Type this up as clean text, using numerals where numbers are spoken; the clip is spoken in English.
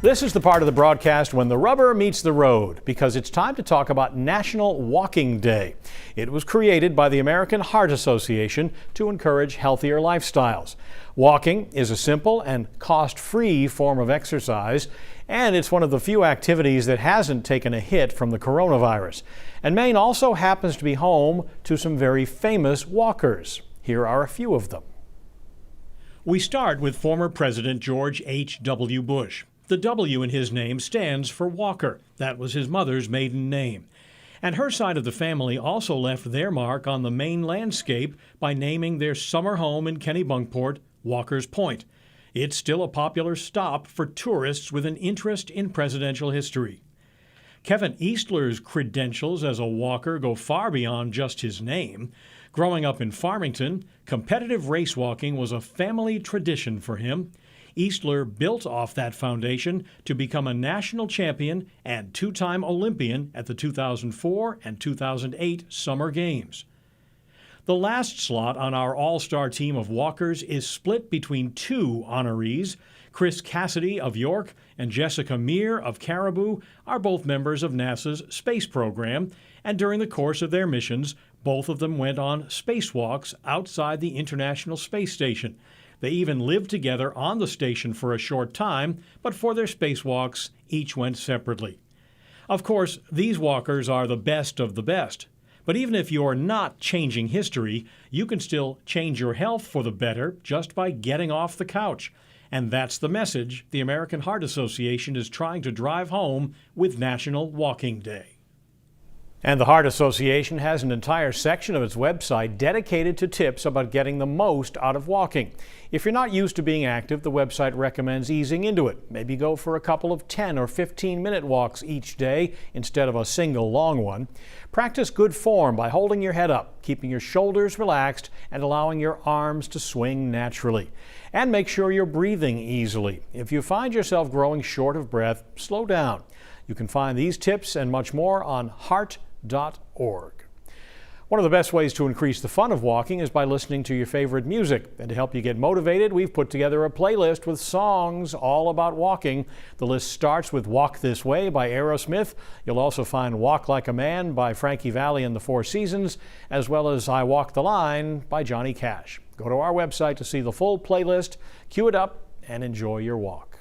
This is the part of the broadcast when the rubber meets the road, because it's time to talk about National Walking Day. It was created by the American Heart Association to encourage healthier lifestyles. Walking is a simple and cost-free form of exercise, and it's one of the few activities that hasn't taken a hit from the coronavirus. And Maine also happens to be home to some very famous walkers. Here are a few of them. We start with former President George H.W. Bush. The W in his name stands for Walker. That was his mother's maiden name. And her side of the family also left their mark on the Maine landscape by naming their summer home in Kennebunkport Walker's Point. It's still a popular stop for tourists with an interest in presidential history. Kevin Eastler's credentials as a walker go far beyond just his name. Growing up in Farmington, competitive race walking was a family tradition for him. Eastler built off that foundation to become a national champion and two-time Olympian at the 2004 and 2008 Summer Games. The last slot on our all-star team of walkers is split between two honorees. Chris Cassidy of York and Jessica Meir of Caribou are both members of NASA's space program, and during the course of their missions, both of them went on spacewalks outside the International Space Station. They even lived together on the station for a short time, but for their spacewalks, each went separately. Of course, these walkers are the best of the best. But even if you're not changing history, you can still change your health for the better just by getting off the couch. And that's the message the American Heart Association is trying to drive home with National Walking Day. And the Heart Association has an entire section of its website dedicated to tips about getting the most out of walking. If you're not used to being active, the website recommends easing into it. Maybe go for a couple of 10 or 15-minute walks each day instead of a single long one. Practice good form by holding your head up, keeping your shoulders relaxed, and allowing your arms to swing naturally. And make sure you're breathing easily. If you find yourself growing short of breath, slow down. You can find these tips and much more on heart.org. One of the best ways to increase the fun of walking is by listening to your favorite music. And to help you get motivated, we've put together a playlist with songs all about walking. The list starts with Walk This Way by Aerosmith. You'll also find Walk Like a Man by Frankie Valli and the Four Seasons, as well as I Walk the Line by Johnny Cash. Go to our website to see the full playlist, cue it up, and enjoy your walk.